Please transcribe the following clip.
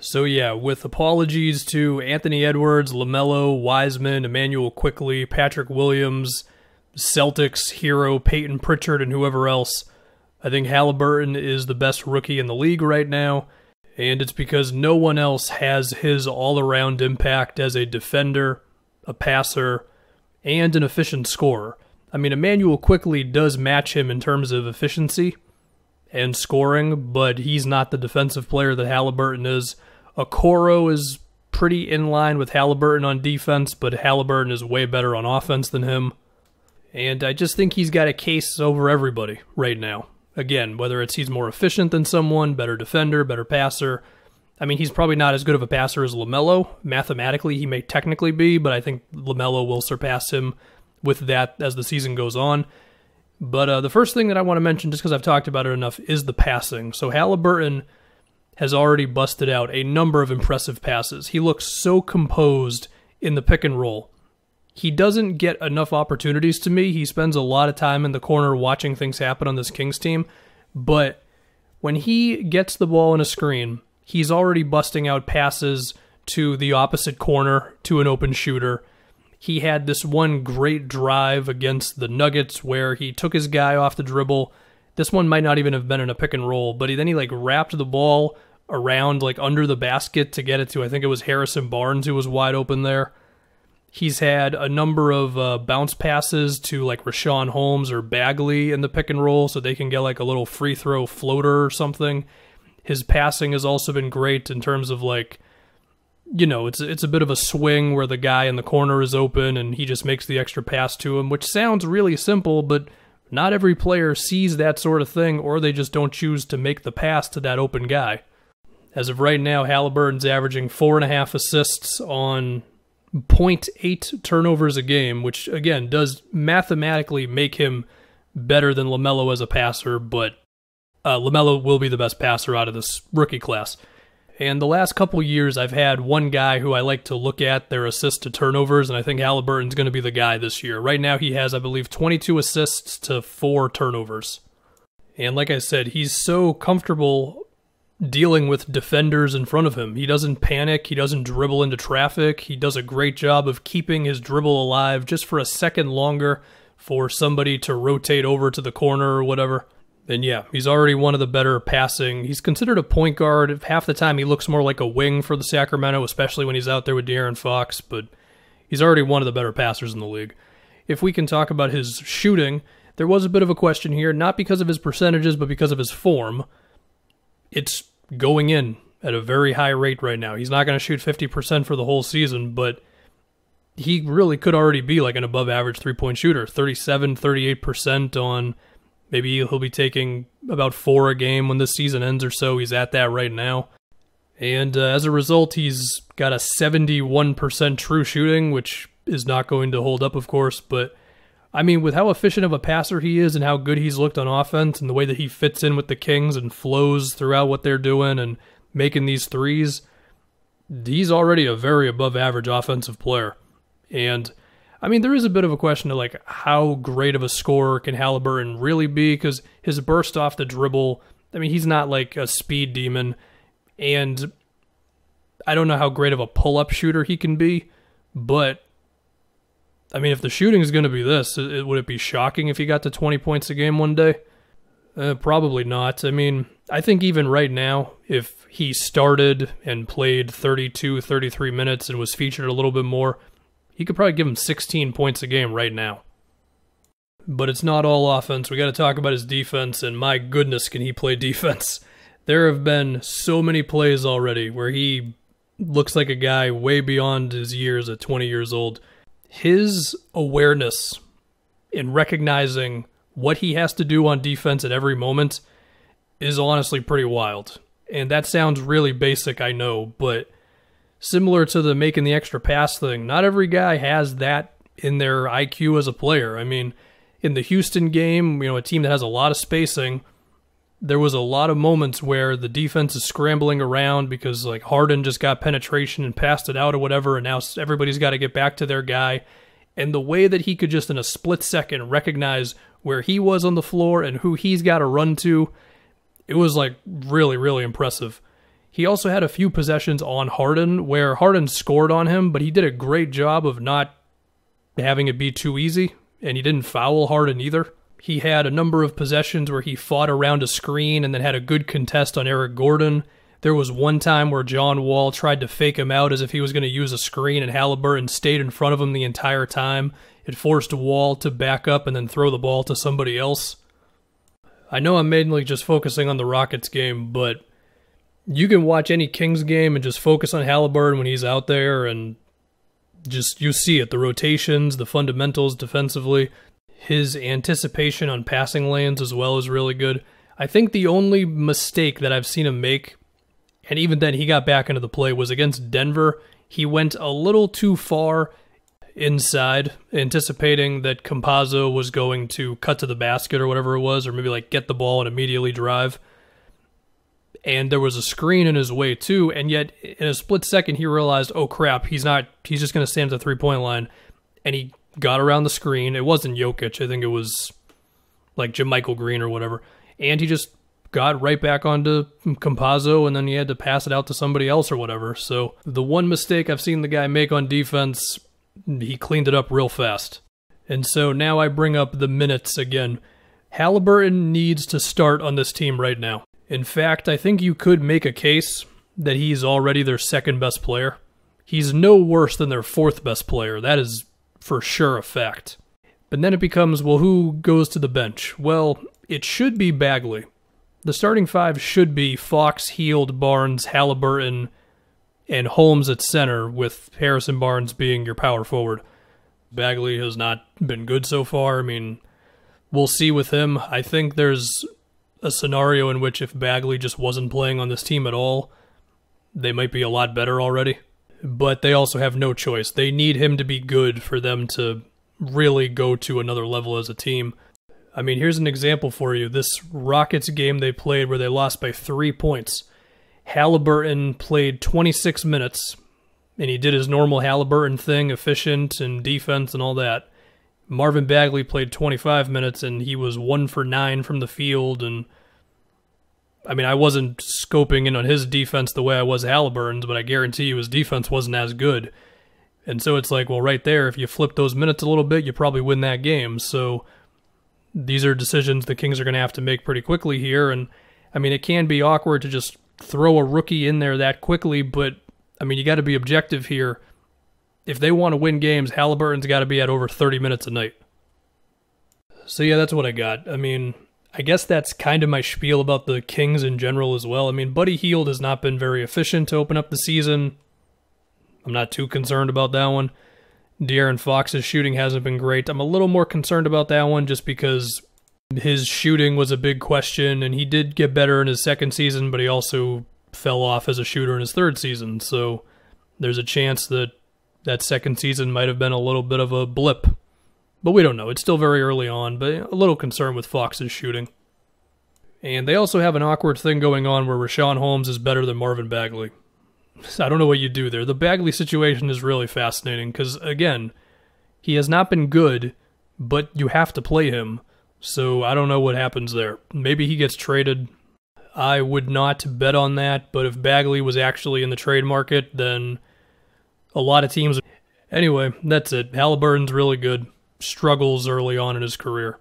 So yeah, with apologies to Anthony Edwards, LaMelo, Wiseman, Emmanuel Quickley, Patrick Williams, Celtics hero Peyton Pritchard, and whoever else, I think Haliburton is the best rookie in the league right now, and it's because no one else has his all-around impact as a defender, a passer, and an efficient scorer. I mean, Emmanuel Quickley does match him in terms of efficiency and scoring, but he's not the defensive player that Haliburton is. Okoro is pretty in line with Haliburton on defense, but Haliburton is way better on offense than him. And I just think he's got a case over everybody right now. Again, whether it's he's more efficient than someone, better defender, better passer. I mean, he's probably not as good of a passer as LaMelo. Mathematically, he may technically be, but I think LaMelo will surpass him with that as the season goes on. But the first thing that I want to mention, just because I've talked about it enough, is the passing. So Haliburton has already busted out a number of impressive passes. He looks so composed in the pick and roll. He doesn't get enough opportunities to me. He spends a lot of time in the corner watching things happen on this Kings team. But when he gets the ball in a screen, he's already busting out passes to the opposite corner to an open shooter. He had this one great drive against the Nuggets where he took his guy off the dribble. This one might not even have been in a pick and roll, but then he like wrapped the ball around like under the basket to get it to, I think it was Harrison Barnes who was wide open there. He's had a number of bounce passes to like Rashawn Holmes or Bagley in the pick and roll so they can get like a little free throw floater or something. His passing has also been great in terms of like, you know, it's a bit of a swing where the guy in the corner is open and he just makes the extra pass to him, which sounds really simple, but not every player sees that sort of thing, or they just don't choose to make the pass to that open guy. As of right now, Haliburton's averaging 4.5 assists on 0.8 turnovers a game, which, again, does mathematically make him better than LaMelo as a passer, but LaMelo will be the best passer out of this rookie class. And the last couple years, I've had one guy who I like to look at their assists to turnovers, and I think Haliburton's going to be the guy this year. Right now, he has, I believe, 22 assists to 4 turnovers. And like I said, he's so comfortable dealing with defenders in front of him. He doesn't panic. He doesn't dribble into traffic. He does a great job of keeping his dribble alive just for a second longer for somebody to rotate over to the corner or whatever. And yeah, he's already one of the better passing. He's considered a point guard. Half the time he looks more like a wing for the Sacramento, especially when he's out there with De'Aaron Fox, but he's already one of the better passers in the league. If we can talk about his shooting, there was a bit of a question here, not because of his percentages, but because of his form. It's going in at a very high rate right now. He's not going to shoot 50% for the whole season, but he really could already be like an above-average three-point shooter, 37, 38% on... Maybe he'll be taking about 4 a game when this season ends or so. He's at that right now. And as a result, he's got a 71% true shooting, which is not going to hold up, of course. But, I mean, with how efficient of a passer he is and how good he's looked on offense and the way that he fits in with the Kings and flows throughout what they're doing and making these threes, he's already a very above-average offensive player. And... I mean, there is a bit of a question of, like, how great of a scorer can Haliburton really be? Because his burst off the dribble, I mean, he's not, like, a speed demon. And I don't know how great of a pull-up shooter he can be. But, I mean, if the shooting is going to be this, would it be shocking if he got to 20 points a game one day? Probably not. I mean, I think even right now, if he started and played 32, 33 minutes and was featured a little bit more... he could probably give him 16 points a game right now. But it's not all offense. We got to talk about his defense, and my goodness, can he play defense. There have been so many plays already where he looks like a guy way beyond his years at 20 years old. His awareness in recognizing what he has to do on defense at every moment is honestly pretty wild. And that sounds really basic, I know, but... similar to the making the extra pass thing, not every guy has that in their IQ as a player. I mean, in the Houston game, you know, a team that has a lot of spacing, there was a lot of moments where the defense is scrambling around because, like, Harden just got penetration and passed it out or whatever, and now everybody's got to get back to their guy. And the way that he could just in a split second recognize where he was on the floor and who he's got to run to, it was, like, really, really impressive. He also had a few possessions on Harden where Harden scored on him, but he did a great job of not having it be too easy, and he didn't foul Harden either. He had a number of possessions where he fought around a screen and then had a good contest on Eric Gordon. There was one time where John Wall tried to fake him out as if he was going to use a screen, and Haliburton stayed in front of him the entire time. It forced Wall to back up and then throw the ball to somebody else. I know I'm mainly just focusing on the Rockets game, but you can watch any Kings game and just focus on Haliburton when he's out there, and just you see it. The rotations, the fundamentals defensively. His anticipation on passing lanes as well is really good. I think the only mistake that I've seen him make, and even then he got back into the play, was against Denver. He went a little too far inside, anticipating that Campazzo was going to cut to the basket or whatever it was, or maybe like get the ball and immediately drive. And there was a screen in his way too, and yet in a split second he realized, oh crap, he's just going to stand at the three-point line, and he got around the screen. It wasn't Jokic, I think it was like JaMychal Green or whatever, and he just got right back onto Campazzo, and then he had to pass it out to somebody else or whatever. So the one mistake I've seen the guy make on defense, he cleaned it up real fast. And so now I bring up the minutes again. Haliburton needs to start on this team right now. In fact, I think you could make a case that he's already their second best player. He's no worse than their fourth best player. That is for sure a fact. But then it becomes, well, who goes to the bench? Well, it should be Bagley. The starting five should be Fox, Hield, Barnes, Haliburton, and Holmes at center, with Harrison Barnes being your power forward. Bagley has not been good so far. I mean, we'll see with him. I think there's a scenario in which if Bagley just wasn't playing on this team at all, they might be a lot better already. But they also have no choice. They need him to be good for them to really go to another level as a team. I mean, here's an example for you. This Rockets game they played where they lost by 3 points. Haliburton played 26 minutes, and he did his normal Haliburton thing, efficient and defense and all that. Marvin Bagley played 25 minutes, and he was 1 for 9 from the field. And I mean, I wasn't scoping in on his defense the way I was Haliburton's, but I guarantee you his defense wasn't as good. And so it's like, well, right there, if you flip those minutes a little bit, you probably win that game. So these are decisions the Kings are going to have to make pretty quickly here. And I mean, it can be awkward to just throw a rookie in there that quickly, but I mean, you got to be objective here. If they want to win games, Haliburton's got to be at over 30 minutes a night. So yeah, that's what I got. I mean, I guess that's kind of my spiel about the Kings in general as well. I mean, Buddy Hield has not been very efficient to open up the season. I'm not too concerned about that one. De'Aaron Fox's shooting hasn't been great. I'm a little more concerned about that one just because his shooting was a big question, and he did get better in his second season, but he also fell off as a shooter in his third season. So there's a chance that that second season might have been a little bit of a blip. But we don't know. It's still very early on, but a little concerned with Fox's shooting. And they also have an awkward thing going on where Richaun Holmes is better than Marvin Bagley. I don't know what you do there. The Bagley situation is really fascinating because, again, he has not been good, but you have to play him. So I don't know what happens there. Maybe he gets traded. I would not bet on that, but if Bagley was actually in the trade market, then a lot of teams... Anyway, that's it. Haliburton's really good. Struggles early on in his career.